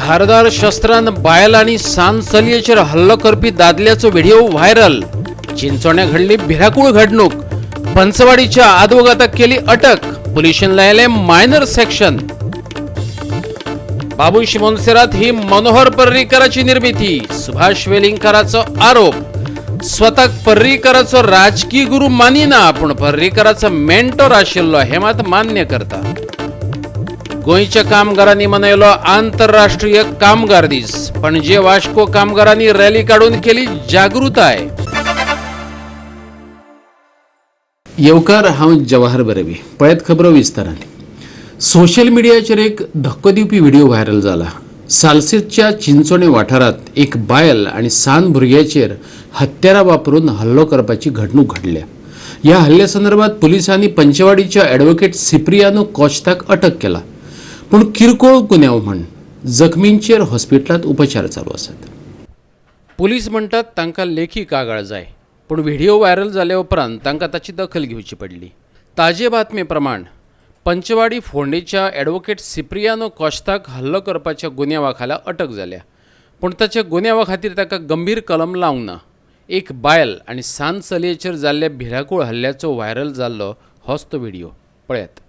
धारदार शस्त्रान बायल आणि सान चलयेचेर हल्लो करपी दादल्याचो व्हिडिओ व्हायरल। चिंचोण्या घडली भिराकूळ घडणूक। पंचवाडीच्या आदवोगाताक केली अटक। पुलिशेन लायले मायनर सेक्शन। बाबूश मोन्सेरात ही मनोहर पर्रीकराची निर्मिती। सुभाष वेलिंगकाराचो आरोप। स्वताक पर्रीकराचो राजकीय गुरू मानिना, पण पर्रीकराचो मेंटोर आशिल्लो हे मात मान्य करता। गोंयच्या कामगारांनी मनयलो आंतरराष्ट्रीय कामगार दीस। पणजे वास्को कामगारांनी रॅली काढून केली जागृताय। येवकार, हांव जवाहर बरेवी। पळयत खबरो विस्तारांनी। सोशल मिडियाचेर एक धक्को दिवपी व्हिडिओ व्हायरल जाला। सालसेतच्या चिंचोणे वाठारात एक बायल आणि सान भुरग्याचेर हत्यारां वापरून हल्लो करपाची घडणूक घडल्या। या हल्ल्या संदर्भात पोलिसांनी पंचवाडीच्या ॲडव्होकेट सिप्रियानो कॉस्ताक अटक केला, पण किरकोळ गुन्यांव म्हण जखमींचेर हॉस्पिटलांत उपचार चालू आसात। पुलीस म्हणटात तांकां लेखी कागाळ जाय, पण व्हिडिओ व्हायरल जाल्या उपरांत तांकां ताची दखल घेवची पडली। ताजे बातमे प्रमाण पंचवाडी फोंडेच्या ॲडव्होकेट सिप्रियानो कॉस्ताक हल्लो करपाच्या गुन्यांवाखाला अटक जाल्या, पण ताच्या गुन्यांवा खातीर ताका गंभीर कलम लावंक ना। एक बायल आणि सान चलयेचेर जाल्ल्या भिराकूळ हल्ल्याचो व्हायरल जाल्लो होच तो व्हिडिओ पळयात।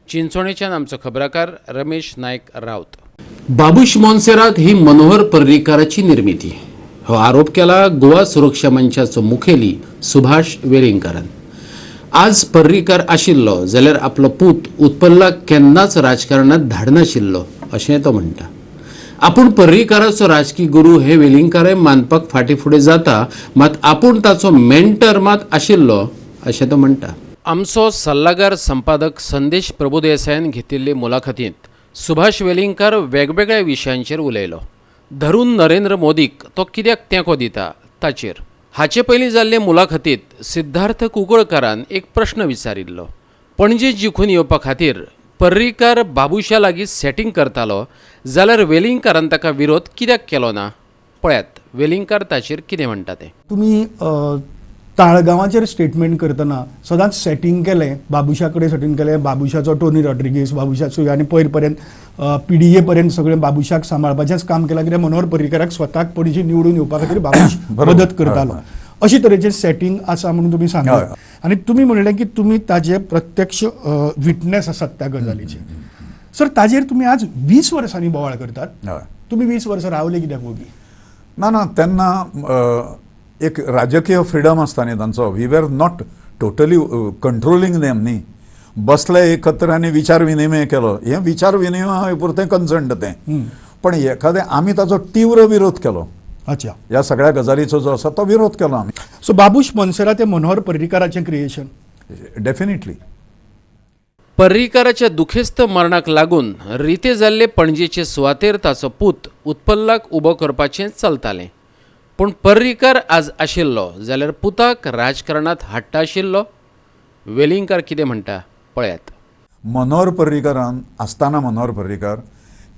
चिंचोणेच्यान आमचो खबराकार रमेश नायक रावत। बाबूश मोन्सेरात ही मनोहर पर्रीकराची निर्मिती हो आरोप केला गोवा सुरक्षा मंचाचो मुखेली सुभाष वेलिंगकारान। आज पर्रीकार आशिल्लो जाल्यार आपलो पूत उत्पल्लाक केन्नाच राजकारणात धाडनाशिल्लो अशें तो म्हणटा। आपूण पर्रीकाराचो राजकीय गुरू हे वेलिंगकाराय मानपाक फाटीफुडें जाता, मात आपूण ताचो मेंटर मात आशिल्लो अशें तो म्हणटा। आमचो सल्लागार संपादक संदेश प्रभुदेसायान घेतिल्ले मुलाखतींत सुभाष वेलिंगकार वेगवेगळ्या विशयांचेर उलयलो। धरून नरेंद्र मोदीक तो कित्याक तेंको दिता ताचेर। हाचे पयलीं जाल्ले मुलाखतींत सिद्धार्थ कुंकळकारान एक प्रश्न विचारिल्लो। पणजे जिखून येवपा खातीर पर्रीकार बाबुशा लागीं सेटिंग करतालो जाल्यार वेलिंगकारान ताका विरोध कित्याक केलो ना? पळयात वेलिंगकार ताचेर कितें म्हणटा तें। तुम्ही ताळगांवाचेर स्टेटमेंट करतना सदांच सेटिंग केलें, बाबुशा कडेन सेटिंग केलें, बाबुशाचो टोनी रॉड्रिगीस, बाबुशाचो आनी पयर पर्यंत PDA पर्यंत सगळें बाबुशाक सांबाळपाचेंच काम केलां, कित्याक मनोहर पर्रीकाराक स्वताक पणजे निवडून येवपा खातीर बाबुश मदत करतालो। अशे तरेचें सेटिंग आसा म्हणून तुमी सांगलें आनी तुमी म्हणलें की तुमी ताजे प्रत्यक्ष विटनेस आसात त्या गजालीचे। सर, ताजेर तुमी आज 20 वर्सांनी बोवाळ करतात। तुमी 20 वर्सां रावले कित्याक ओगी? ना तेन्ना एक राजकीय फ्रीडम आसता न्ही तांचो। We were not totally controlling them न्ही। बसले एकत्र आनी विचार विनिमय केलो, हें विचार विनिमय पुरतें कन्सर्न्ड तें, पण एखादें आमी ताचो तीव्र विरोध केलो। अच्छा, ह्या सगळ्या गजालीचो जो आसा तो विरोध केलो आमी। सो बाबूश मोन्सेरात हे मनोहर पर्रीकाराचें क्रिएशन? डेफिनेटली। पर्रीकाराच्या दुखेस्त मरणाक लागून रिते जाल्ले पणजेचे सुवातेर ताचो पूत उत्पल्लाक उबो करपाचें चलतालें, पूण पर्रीकार आज आशिल्लो जाल्यार पुताक राजकारणांत हाडटा आशिल्लो? वेलिंगकार कितें म्हणटा पळयात. मनोहर पर्रीकारान आसतना मनोहर पर्रीकार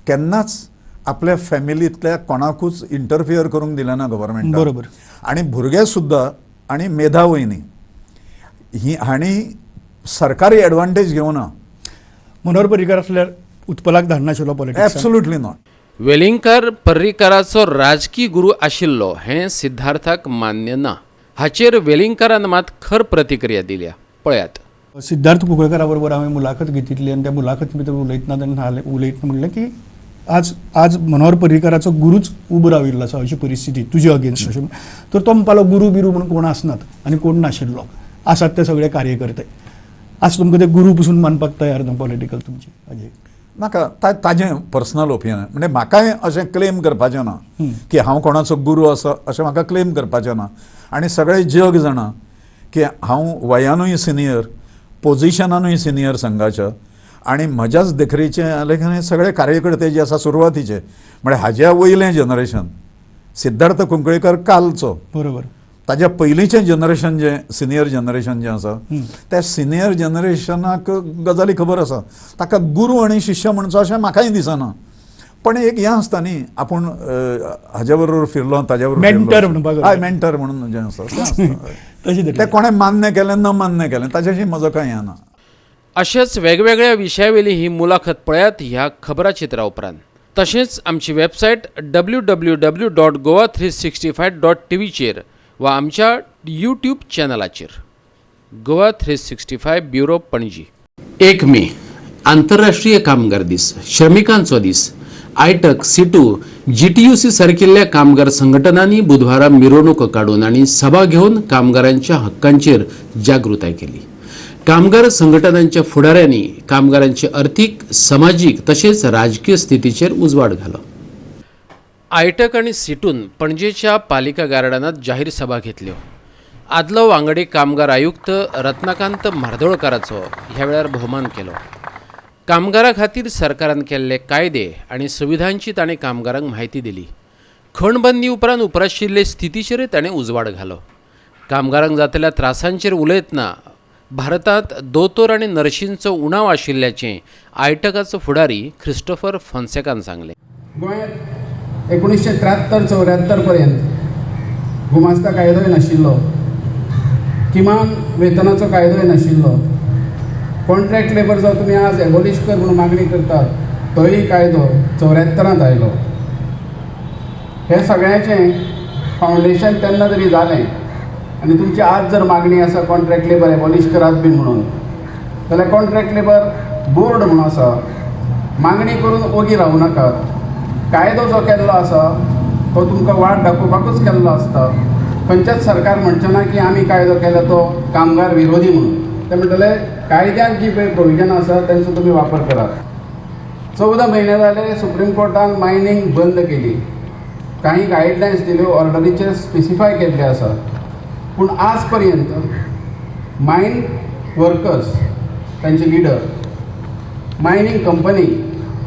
केन्नाच आपल्या फॅमिलींतल्या कोणाकूच इंटरफियर करूंक दिलें ना गव्हर्मेंटान. बरोबर. आनी भुरगे सुद्दां आनी मेधावयनी ही हांणी सरकारी एडवांटेज घेवना. मनोहर पर्रीकार असल्यार उत्पलाक धाडनाशिल्लो पॉलिटिक्स. Absolutely not. वेलिंगकार पर्रीकाराचो राजकी गुरू आशिल्लो हें सिद्धार्थाक मान्य ना. हाचेर वेलिंगकारान मात खर प्रतिक्रिया दिल्या. पळयात. सिद्धार्थ कुंकळकारा बरोबर हांवें मुलाखत घेतिल्ली आनी त्या मुलाखती भितर उलयतना म्हणलें की आज मनोहर पर्रीकाराचो गुरूच उबो राविल्लो आसा अशी परिस्थिती तुजे अगेन्स्ट अशें. तर तो म्हणपालो गुरू बिरू म्हणून कोण आसनात आनी कोण नाशिल्लो, आसात ते सगळे कार्यकर्ते. आज तुमकां ते गुरू पसून मानपाक तयार ना पॉलिटिकल तुमचे हाजे. नाका ताजें पर्सनल ओपिनियन. म्हणजे म्हाकाय अशें क्लेम करपाचें ना की हांव कोणाचो गुरू असो अशें म्हाका क्लेम करपाचें ना. आनी सगळें जग जाणा की हांव वयानूय सिनियर, पोजिशनानूय सिनियर संघाच्या, आनी म्हज्याच देखरेचे हे सगळे कार्यकर्ते जे आसा सुरवातीचे म्हणजे हाज्या वयलें जनरेशन सिद्धार्थ कुंकळेकर कालचो, बरोबर, ताज्या पयलींचें जनरेशन जें सिनियर जनरेशन जें आसा त्या सिनियर जनरेशनाक गजाली खबर आसा. ताका गुरू आनी शिष्य म्हणचो अशें म्हाकाय दिसना. पण एक हें आसता न्ही, आपूण हाज्या बरोबर फिरलो ताज्या बरोबर मेंटर म्हणपाक हय मेंटर म्हणून जें आसा तशें तें कोणें मान्य केलें न मान्य केलें ताच्याशी म्हजो कांय हें ना. अशेंच वेगवेगळ्या विशयावेली ही मुलाखत पळयात ह्या खबराचित्रा उपरांत. तशेंच आमची वेबसायट www.goa365.tv चेर वा आमच्या यूट्यूब चॅनलाचेर. गोवा 365 ब्युरो पणजी. 1 मे आंतरराष्ट्रीय कामगार दीस, श्रमिकांचो दीस. आयटक, सिटू, GTUC सारकिल्ल्या कामगार संघटनांनी बुधवारा मिरवणूक काढून आणि सभा घेऊन कामगारांच्या हक्कांचेर जागृताय केली. कामगार संघटनांच्या फुडाऱ्यांनी कामगारांचे आर्थीक, सामाजिक तसेच राजकीय स्थितीचेर उजवाड घालो. आयटक आणि सिटून पणजेच्या पालिका गार्डनात जाहीर सभा घेतल्यो. आदलो वांगडी कामगार आयुक्त रत्नाकांत म्हार्दोळकाराचो ह्या वेळार भोवमान केलो. कामगारां खातीर सरकारान केल्ले कायदे आनी सुविधांची ताणें कामगारांक म्हायती दिली. खणबंदी उपरांत उप्राशिल्ले स्थितीचेरय ताणें उजवाड घालो. कामगारांक जातल्या त्रासांचेर उलयतना भारतांत दोतोर आनी नर्शींचो उणाव आशिल्ल्याचें आयटकाचो फुडारी क्रिस्टोफर फॉन्सेकान सांगलें. गोंयांत 1973-74 पर्यंत गुमास्ता कायदोय नाशिल्लो, किमान वेतनाचो कायदोय नाशिल्लो. कॉन्ट्रॅक्ट लेबर जो तुमी आज एबॉलिश कर म्हणून मागणी करतात तोय कायदो 74 आयलो. हे सगळ्याचें फावंडेशन तेन्ना तरी जालें. आनी तुमची आज जर मागणी आसा कॉन्ट्रॅक्ट लेबर एबॉलिश करात बीन म्हणून, जाल्यार कॉन्ट्रॅक्ट लेबर बोर्ड म्हणून आसा, मागणी करून ओगी रावूं नाकात. कायदो जो केल्लो आसा तो तुमकां वाट दाखोवपाकूच केल्लो आसता. खंयचेच सरकार म्हणचें ना की आमी कायदो केला तो कामगार विरोधी म्हणून. ते म्हणटले कायद्याक जी पळय प्रोविजन आसा तांचो तुमी वापर करात. 14 म्हयने जाले सुप्रीम कोर्टान मायनींग बंद केली. काही गायडलायन्स दिल्यो, ऑर्डरीचेर स्पेसिफाय केल्ले आसा. पूण आज पर्यंत मायन वर्कर्स, तांचे लिडर, मायनींग कंपनी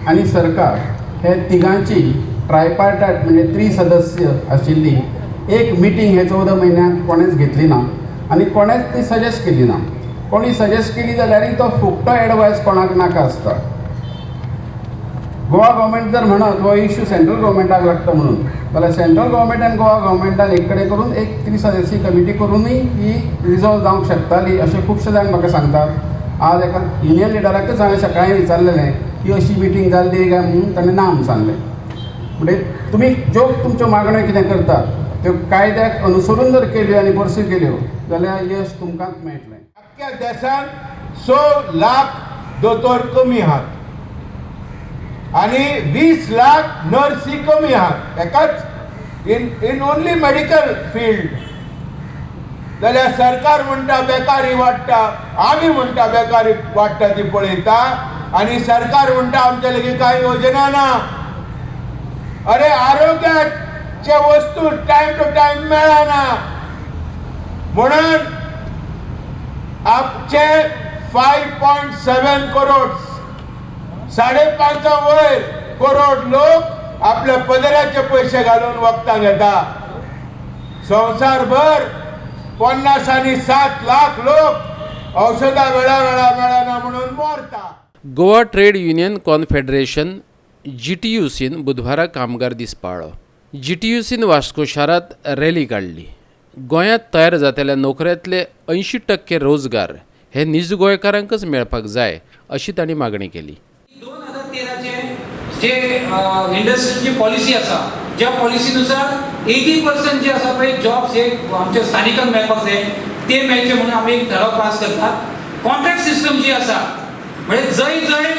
आनी सरकार हे तिगांची ट्रायपार्टायट म्हणजे 3 सदस्य आशिल्ली एक मिटींग हे 14 म्हयन्यांत कोणेच घेतली ना आनी कोणेच ती सजेस्ट केली ना. कोणी सजेस्ट केली जाल्यार तो फुकटो एडवायस कोणाक नाका आसता. गोवा गव्हर्मेंट जर म्हणत हो इश्यू सेंट्रल गव्हर्मेंटाक लागता म्हणून, जाल्यार सेंट्रल गव्हर्मेंट आनी गोवा गव्हर्मेंटान एक कडेन करून एक 3 सदस्यीय कमिटी करूनय ही रिजॉल्व जावंक शकताली अशें खुबशे जाण म्हाका सांगतात. आज एका युनियन लिडराकच हांवें सकाळीं विचारलेलें की अशी मिटींग जाल्ली काय म्हणून ताणें ना म्हणून सांगलें. म्हणजे तुमी ज्यो तुमच्यो मागण्यो कितें करतात त्यो कायद्याक अनुसरून जर केल्यो आनी परस्यू केल्यो जाल्यार यश तुमकांच मेळटलें. अख्ख्या देशात 100 लाख दोतोर कमी आहात आणि 20 लाख नर्सी कमी आहात एकाच इन ओनली मेडिकल फील्ड. जाल्यार सरकार म्हणटा बेकारी वाडटा, आमी म्हणटा बेकारी वाडटा ती पळयता, आणि सरकार म्हणटा आमच्या लागीं कांय योजना ना. अरे आरोग्याचे वस्तू टाइम टू टाइम मेळना म्हणून आमचे 5.7 करोड 5.5 वयर करोड लोक आपल्या पदराचे पैसे घालून वखदां घेता. संवसारभर 50 आनी 7 लाख लोक औषधां वेळा मेळना म्हणून मरता. गोवा ट्रेड युनियन कॉन्फेडरेशन GTUCन बुधवारा कामगार दीस पाळ्ळो. GTUCन वास्को शारांत रॅली काडली. गोंयांत तयार जातल्या नोकऱ्यांतले 80% रोजगार हे निज गोंयकारांकच मेळपाक जाय अशी तांणी मागणी केली. 2013 जे इंडस्ट्रीची पॉलिसी आसा, ज्या पॉलिसीनुसार 80% जे आसा पळय जॉब्स हे आमच्या स्थानिकांक मेळपाक जाय ते मेळचे म्हणून आमी एक ठराव पास करतात. कॉन्ट्रॅक्ट सिस्टम जी आसा म्हणजे जय जय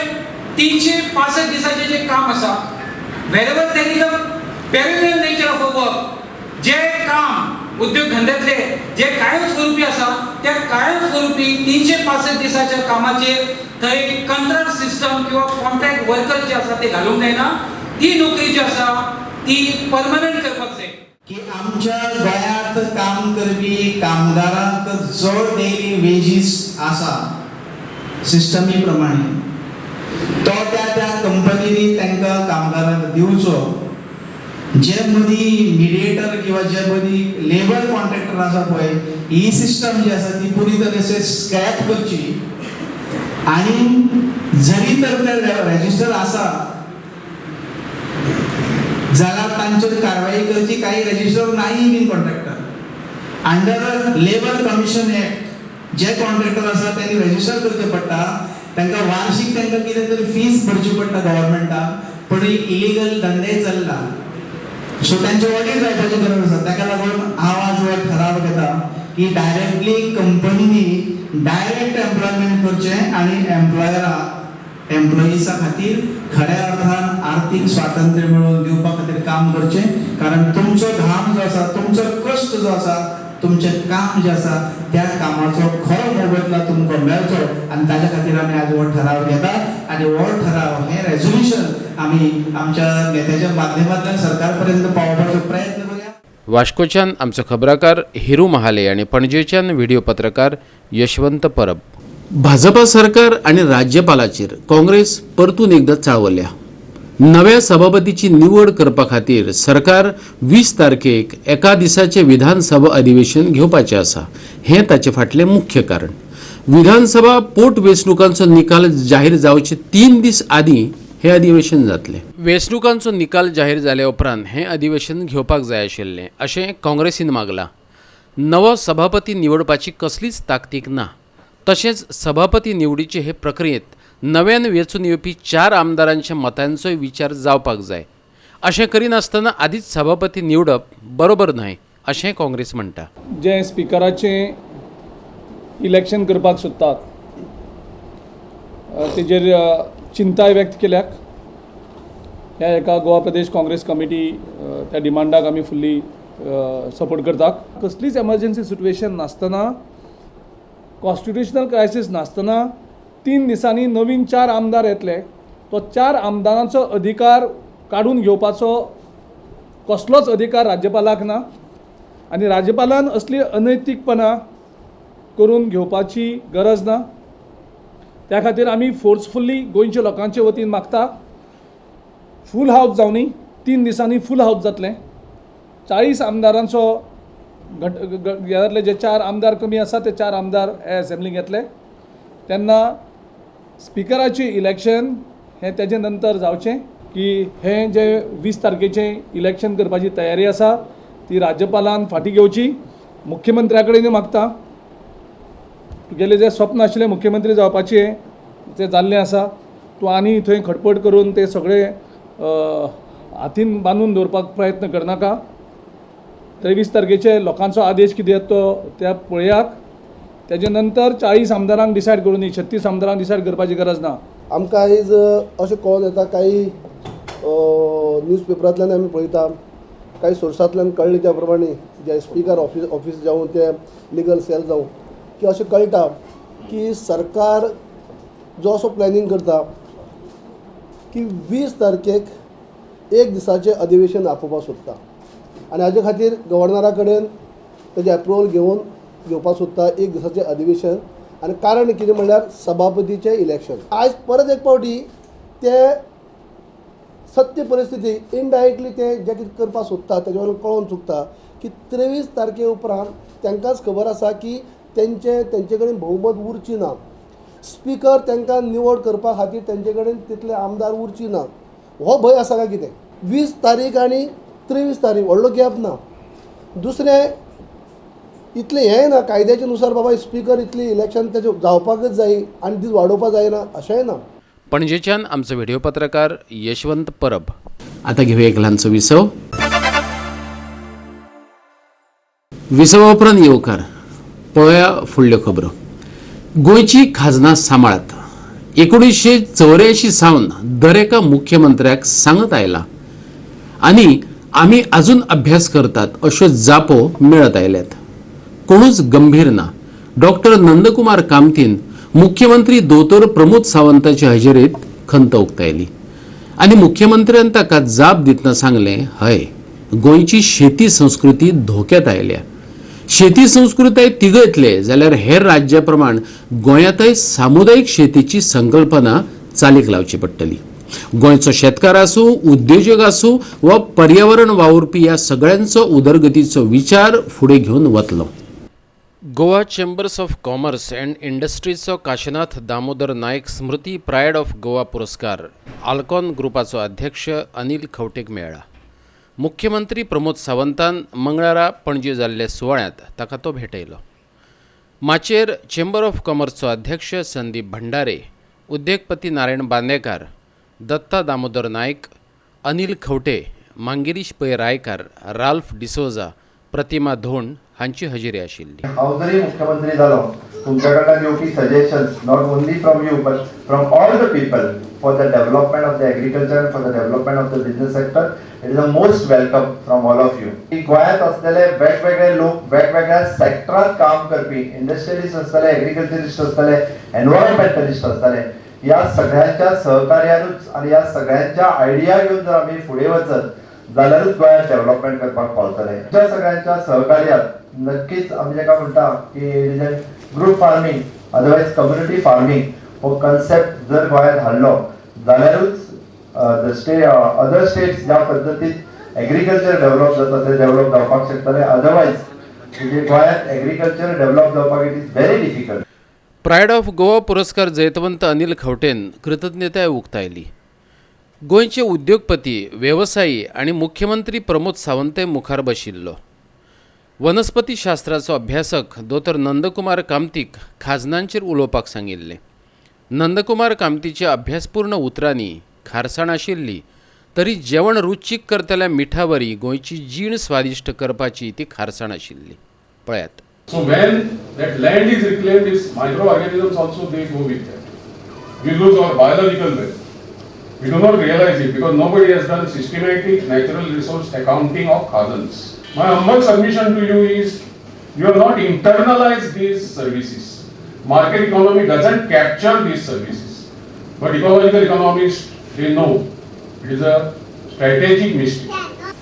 365 दिसाचे जे काम आसा, wherever there is a parallel nature of work, जे काम उद्योग धंद्यातले जे कायम स्वरूपी आसा त्या कायम स्वरूपी 365 दिसाच्या कामाचेर थंय कंत्राट सिस्टम किंवा कॉन्ट्रॅक्ट वर्कर जे आसा ते घालूंक जायना. ती नोकरी जी आसा ती परमनंट करपाक जाय. की आमच्या गोंयांत काम करपी कामगारांक जो डेली वेजीस आसा सिस्टमी प्रमाणे तो त्या कंपनीनी तांकां कामगारांक दिवचो. जे मदीं मिडिएटर किंवा जे मदीं लेबर कॉन्ट्रॅक्टर आसा पळय ही सिस्टम जी आसा ती पुरी तरेन स्क्रॅप करची. आनी जरी तर ते रजिस्टर आसा जाल्यार तांचेर कारवाई करची. काही रजिस्टर नाही been contractor under labour commission act जे कॉन्ट्रॅक्टर आसा त्यांनी रजिस्टर करचे पडटा. तांकां वार्षिक तांकां कितें तरी फीस भरची पडटा गव्हर्नमेंटाक. पण इलिगल धंदे चल्ला सो तांचे ऑडिट जावपाची गरज आसा. ताका लागून हांव आज हो ठराव घेता की डायरेक्टली कंपनीनी डायरेक्ट एम्प्लॉयमेंट करचें आनी एम्प्लॉईसा खातीर खऱ्या अर्थान आर्थीक स्वातंत्र्य मेळोवन दिवपा खातीर काम करचें. कारण तुमचो घाम जो आसा, तुमचो कश्ट जो आसा, तुमचें काम जे आसा त्या कामाचो खरो मोबदला तुमकां मेळचो आनी ताच्या खातीर आमी आज हो ठराव घेतात. आनी हो ठराव हे रेझोल्युशन आमी आमच्या नेत्याच्या माध्यमांतल्यान सरकार पर्यंत पावोवपाचो प्रयत्न करूया. वास्कोच्यान आमचो खबराकार हिरू महाले आणि पणजेच्यान व्हिडिओ पत्रकार यशवंत परब. भाजपा सरकार आणि राज्यपालाचेर काँग्रेस परतून एकदा चाळवल्या. नव्या सभापतीची निवड करपा खातीर सरकार 20 तारखेक एका दिसाचे विधानसभा अधिवेशन घेवपाचें आसा. हें ताचे फाटलें मुख्य कारण. विधानसभा पोटवेंचणुकांचो निकाल जाहीर जावचे 3 दीस आदीं हे अधिवेशन जातलें. वेंचणुकांचो निकाल जाहीर जाल्या उपरांत हें अधिवेशन घेवपाक जाय आशिल्लें अशें काँग्रेसीन मागलां. नवो सभापती निवडपाची कसलीच ताकतीक ना. तशेंच सभापती निवडीचे हे प्रक्रियेत नव्यान वेंचून येवपी 4 आमदारांच्या मतांचोय विचार जावपाक जाय. अशें करिनासतना आदींच सभापती निवडप बरोबर न्हय अशें काँग्रेस म्हणटा. जे स्पिकराचें इलेक्शन करपाक सोदतात तेजेर चिंताय व्यक्त केल्याक ह्या एका गोवा प्रदेश काँग्रेस कमिटी त्या डिमांडाक आमी फुल्ली सपोर्ट करतात. कसलीच एमर्जन्सी सिट्युएशन नासतना, कॉन्स्टिट्युशनल क्रायसीस नासतना 3 दिसांनी नवीन 4 आमदार येतले. तो 4 आमदारांचो अधिकार काडून घेवपाचो कसलोच अधिकार राज्यपालाक ना आनी राज्यपालान असली अनैतीकपणां करून घेवपाची गरज ना. त्या खातीर आमी फोर्सफुल्ली गोंयच्या लोकांचे वतीन मागता फूल हावस जावनी 3 दिसांनी फूल हावस जातलें. 40 आमदारांचो ह्यातले जे 4 आमदार कमी आसा ते 4 आमदार हे असेंब्लीक येतले. तेन्ना स्पिकराची इलेक्शन हे तेजे नंतर जावचें की हे जे 20 तारखेचें इलेक्शन करपाची तयारी आसा ती राज्यपालान फाटी घेवची. मुख्यमंत्र्या कडेन मागता. तुगेलें जें स्वप्न आशिल्लें मुख्यमंत्री जावपाचें तें जाल्लें आसा. तूं आनी थंय खटपट करून ते सगळे हातीन बांदून दवरपाक प्रयत्न करनाका. 23 तारखेचे लोकांचो आदेश कितें तो त्या पळयाक. तेजे नंतर 40 आमदारांक डिसायड करून 36 आमदारांक डिसायड करपाची गरज ना. आमकां आयज अशें कळोन येता, काही न्यूज पेपरांतल्यान आमी पळयता, काही सोर्सांतल्यान कळ्ळें त्या प्रमाणे जे स्पीकर ऑफिस जावं ते लिगल सेल जावं की अशें कळटा की सरकार जो असो प्लॅनिंग करता की 20 तारखेक एक दिसाचें अधिवेशन आपोवपाक सोदता आनी हाजे खातीर गव्हर्नरा कडेन तेजें एप्रुवल घेवपाक सोदता एक दिसाचें अधिवेशन. आनी कारण कितें म्हणल्यार सभापतीचें इलेक्शन. आयज परत एक फावटी ते सत्य परिस्थिती इनडायरेक्टली ते जे कितें करपाक सोदता तेजे वयल्यान कळोवन चुकता की 23 तारखे उपरांत तांकांच खबर आसा की तेंचे कडेन भोवमत उरची ना, स्पीकर तांकां निवड करपा खातीर तेंचे कडेन तितले आमदार उरची ना, हो भंय आसा काय कितें? 20 तारीख आनी 23 तारीख व्हडलो गॅप ना. दुसरें इतलें हें ना कायद्याच्या नुसार बाबा स्पीकर इतली इलेक्शन तेजे जावपाकच जाय आनी दीस वाडोवपा जायना अशेंय ना. पणजेच्यान आमचो व्हिडिओ पत्रकार यशवंत परब. आता घेऊया एक ल्हानसो विसव. विसवा उपरांत येवकार पळोवया फुडल्यो खबरो. गोंयची खाजना सांबाळात. 1984 सावन दर एका मुख्यमंत्र्याक सांगत आयला आनी आमी अजून अभ्यास करतात अश्यो जापो मेळत आयल्यात. कोणूच गंभीर ना. डॉक्टर नंदकुमार कामतीन मुख्यमंत्री दोतोर प्रमोद सावंताच्या हजेरेत खंत उक्तायली आनी मुख्यमंत्र्यान ताका जाप दितना सांगलें, हय गोंयची शेती संस्कृती धोक्यात आयल्या. शेती संस्कृताय तिगयतले जाल्यार हेर राज्या प्रमाण गोंयांतय सामुदायिक शेतीची संकल्पना चालीक लावची पडटली. गोंयचो शेतकार आसूं, उद्योजक आसूं वा पर्यावरण वावुरपी ह्या सगळ्यांचो उदरगतीचो विचार फुडें घेवन वतलो. Goa chambers of commerce and इंडस्ट्रीजचो काशीनाथ दामोदर नायक स्मृती प्रायड ऑफ गोवा पुरस्कार आल्कॉन ग्रुपाचो अध्यक्ष अनिल खवटेक मेळ्ळा. मुख्यमंत्री प्रमोद सावंतान मंगळारा पणजे जाल्ल्या सुवाळ्यांत ताका तो भेटयलो. माचेर चेंबर ऑफ कॉमर्सचो अध्यक्ष संदीप भंडारे, उद्योगपती नारायण बांदेकार, दत्ता दामोदर नायक, अनिल खवटे, मांगिरीश पै रायकार, राल्फ डिसोजा, प्रतिमा धोंड हांची हजेरी आशिल्ली. हांव जरी मुख्यमंत्री जालो तुमच्या कडल्यान येवपी suggestions not only from you but from all the people for the development of the agriculture, for the development of the business sector, it is a most welcome from all of you. गोंयांत असलेले वेगवेगळे लोक वेगवेगळ्या सेक्टरांत काम करपी industrialist आसतले, agriculturist आसतले, environmentalist आसतले, ह्या सगळ्यांच्या सहकार्यानूच आनी ह्या सगळ्यांच्या आयडिया घेवन जर आमी फुडें वचत जाल्यारूच गोंयांत डेव्हलपमेंट करपाक पावतले. त्या सगळ्यांच्या सहकार्यात नक्कीच आमी जेका म्हणटा की group farming otherwise community farming हो कन्सेप्ट जर गोंयांत हाडलो जाल्यारूच अदर स्टेट्स ज्या पद्दतीन एग्रीकल्चर डेव्हलप जाता ते डेव्हलप जावपाक शकतले. अदरवायज म्हणजे गोंयांत एग्रीकल्चर डेव्हलप जावपाक it is very difficult. Pride of Goa पुरस्कार जैतवंत अनिल खवटेन कृतज्ञताय उक्तायली. गोंयचे उद्योगपती, वेवसायी आनी मुख्यमंत्री प्रमोद सावंतय मुखार बशिल्लो. वनस्पती शास्त्राचो अभ्यासक दोतोर नंदकुमार कामतीक खाजनांचेर उलोवपाक सांगिल्लें. नंदकुमार कामतीच्या अभ्यासपूर्ण उतरांनी खारसाण आशिल्ली तरी जेवण रुचीक करतल्या मिठावरी गोंयची जीण स्वादिश्ट करपाची ती खारसाण आशिल्ली. पळयात. So when that land is reclaimed, its microorganisms also they go with that. We lose our biological wealth. We do not realize it because nobody has done systematic natural resource accounting of khazans. My humble submission to you is you have not internalized these services. Market economy doesn't capture these services. But ecological economists, they know it is a strategic mistake.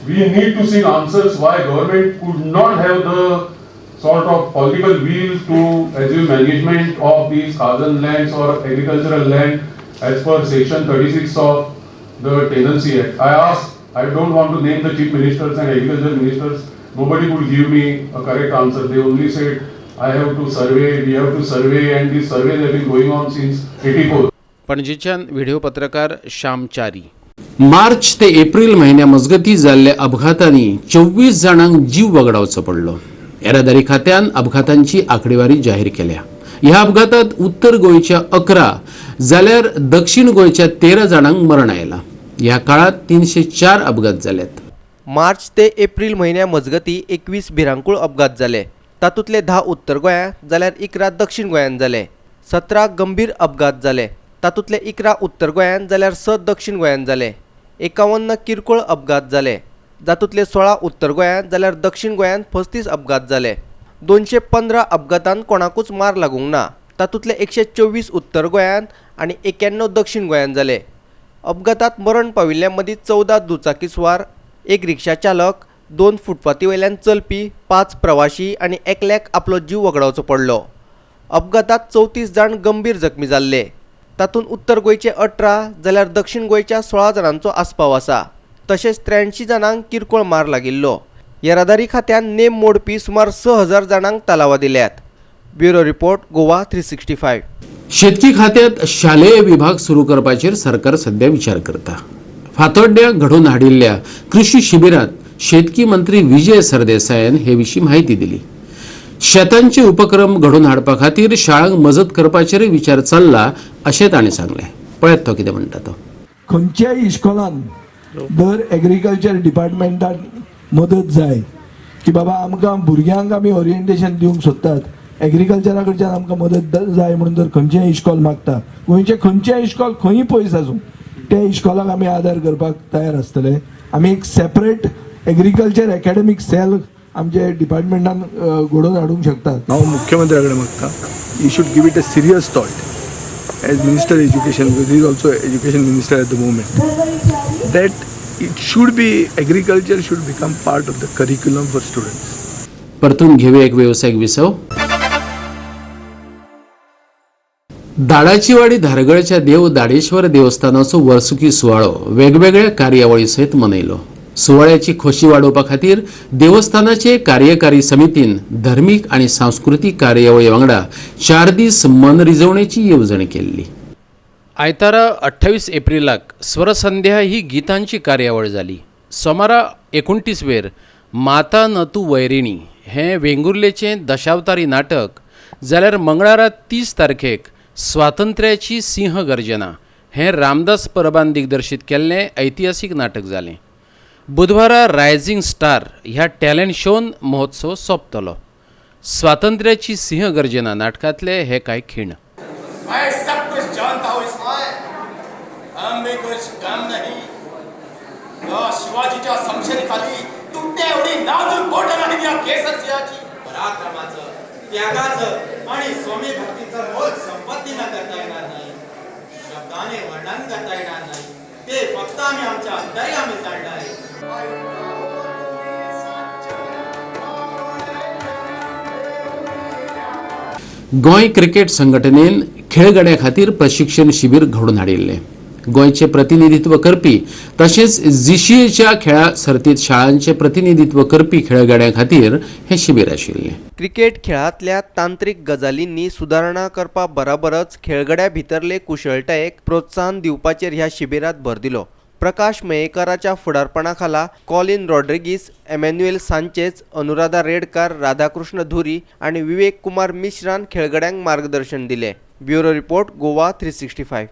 We need to seek answers why government could not have the sort of political will to assume management of these khazan lands or agricultural land as per section 36 of the Tenancy Act. I don't want to name the chief ministers and agriculture ministers. Nobody could give me a correct answer. They only said, I have to survey, we have to survey, and these surveys have been going on since 84. पणजेच्यान video पत्रकार श्याम चारी. मार्च ते April म्हयन्या मजगती जाल्ल्या अपघातांनी 24 जाणांक जीव वगडावचो पडलो. येरादारी खात्यान अपघातांची आंकडेवारी जाहीर केल्या. ह्या अपघातात उत्तर गोंयच्या 11 जाल्यार दक्षिण गोंयच्या 13 जाणांक मरण आयलां. ह्या काळात 304 अपघात जाल्यात. मार्च ते एप्रिल म्हयन्या मजगती 21 भिरांकूळ अपघात जाले. तातूंतले 10 उत्तर गोंयांत जाल्यार 11 दक्षिण गोंयांत जाले. 17 गंभीर अपघात जाले. तातूंतले 11 उत्तर गोंयांत जाल्यार 6 दक्षिण गोंयांत जाले. 51 किरकोळ अपघात जाले. जातूंतले 16 उत्तर गोंयांत जाल्यार दक्षिण गोंयांत 35 अपघात जाले. 215 अपघातांत कोणाकूच मार लागूंक ना. तातूंतले 124 उत्तर गोंयांत आनी 91 दक्षिण गोंयांत जाले. अपघातात मरण पाविल्ल्या मदीं 14 दुचाकी स्वार, 1 रिक्षा चालक, 2 फुटपाथी वयल्यान चलपी, 5 प्रवाशी आनी एकल्याक आपलो जीव वगडावचो पडलो. अपघातात 34 जाण गंभीर जखमी जाल्ले. तातूंत उत्तर गोंयचे 18 जाल्यार दक्षिण गोंयच्या 16 जाणांचो आस्पाव आसा. तशेंच 83 जाणांक किरकोळ मार लागिल्लो. येरादारी खात्यान नेम मोडपी सुमार 6000 जाणांक तलावा दिल्यात. Bureau report Goa 365. शेतकी खात्यात शालेय विभाग सुरू करपाचेर सरकार सध्या विचार करता. फातोड्ड्या घडोवन हाडिल्ल्या कृषी शिबिरात शेतकी मंत्री विजय सरदेसायान हे विशीं माहिती दिली. शेतांचे उपक्रम घडोवन हाडपा खातीर शाळांक मजत करपाचेर विचार चल्ला अशें ताणें सांगलें. पळयात तो कितें म्हणटा तो. खंयच्याय इस्कॉलान दर एग्रीकल्चर डिपार्टमेंटान मदत जाय की बाबा आमकां भुरग्यांक आमी ओरिएंटेशन दिवंक सोदतात एग्रीकल्चरा कडच्यान आमकां मदत जाय म्हणून जर खंयचेय इस्कॉल मागता गोंयचे खंयचेय इस्कॉल खंयी पयस आसूं त्या इस्कॉलाक आमी आदार करपाक तयार आसतले. आमी एक सेपरेट एग्रीकल्चर एकेडमीक सेल आमचे डिपार्टमेंटान घडोवन हाडूंक शकतात. हांव मुख्यमंत्र्या कडेन मागता you should give it a serious thought as minister education because he is also education minister at the moment that it should be agriculture should become part of the curriculum for students. परतून घेऊया एक व्यावसायिक विसव. दाडाची वाडी धारगळच्या देव दाडेश्वर देवस्थानाचो वर्सुकी सुवाळो वेगवेगळ्या कार्यावळी सयत मनयलो. सुवाळ्याची खोशी वाडोवपा खातीर देवस्थानाचे कार्यकारी समितीन धर्मीक आनी सांस्कृतीक कार्यावळी वांगडा 4 दीस मनरिजवणेची येवजण केल्ली. आयतारा 28 एप्रिलाक स्वरसंध्या ही गितांची कार्यावळ जाली. सोमारा 29 वेर माता नतू वैरिणी हें वेंगुर्लेचें दशावतारी नाटक जाल्यार मंगळारा 30 तारखेक स्वातंत्र्याची सिंह गर्जना हें रामदास परबान दिग्दर्शीत केल्लें ऐतिहासीक नाटक जालें. बुधवारा रायझिंग स्टार ह्या टॅलंट शोन महोत्सव सोंपतलो. स्वातंत्र्याची सिंह गर्जना नाटकांतले हे कांय खीण. मैं सब कुछ जानता हूँ इस्माइल, हम भी कुछ कम नहीं. शिवाजीच्या समशेरीखाली तुटते एवढी नाजूक बोटं नाही त्या केसर सिंहाची. पराक्रमाचं, त्यागाचं आणि स्वामी भक्तीचं मोल संपत्तीनं करता येणार नाही, शब्दाने वर्णन करता येणार नाही. ते फक्त आम्ही आमच्या अंतरी आम्ही जाणलं आहे. गोंय क्रिकेट संघटनेन खेळगड्यां खातीर प्रशिक्षण शिबीर घडोवन हाडिल्लें. गोंयचे प्रतिनिधित्व करपी तशेंच जीसीएच्या खेळा सर्तींत शाळांचे प्रतिनिधित्व करपी खेळगड्यां खातीर हें शिबीर आशिल्लें. क्रिकेट खेळांतल्या तांत्रीक गजालींनी सुदारणा करपा बरोबरच खेळगड्या भितरले कुशळटायेक प्रोत्साहन दिवपाचेर ह्या शिबिरात भर दिलो. प्रकाश मयेकाराच्या फुडारपणा खाला कॉलिन रॉड्रिगीस, एमॅन्युएल सांचेज, अनुराधा रेडकार, राधाकृष्ण धुरी आणि विवेक कुमार मिश्रान खेळगड्यांक मार्गदर्शन दिले. Bureau report Goa 365.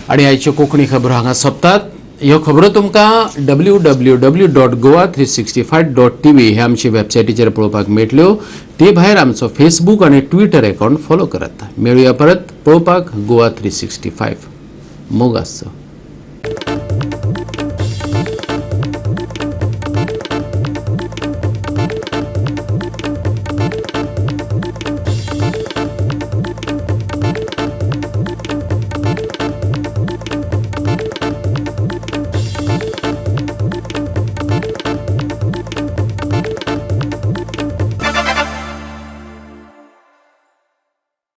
आणि आयच्यो कोंकणी खबरो हांगा सोंपतात. ह्यो खबरो तुमकां www.goa365.tv हे आमचे वेबसायटीचेर पळोवपाक मेळटल्यो. ते भायर आमचो फेसबूक आनी ट्विटर अकाउंट फॉलो करात. मेळुया परत पळोवपाक गोवा 365. मोग आसचो.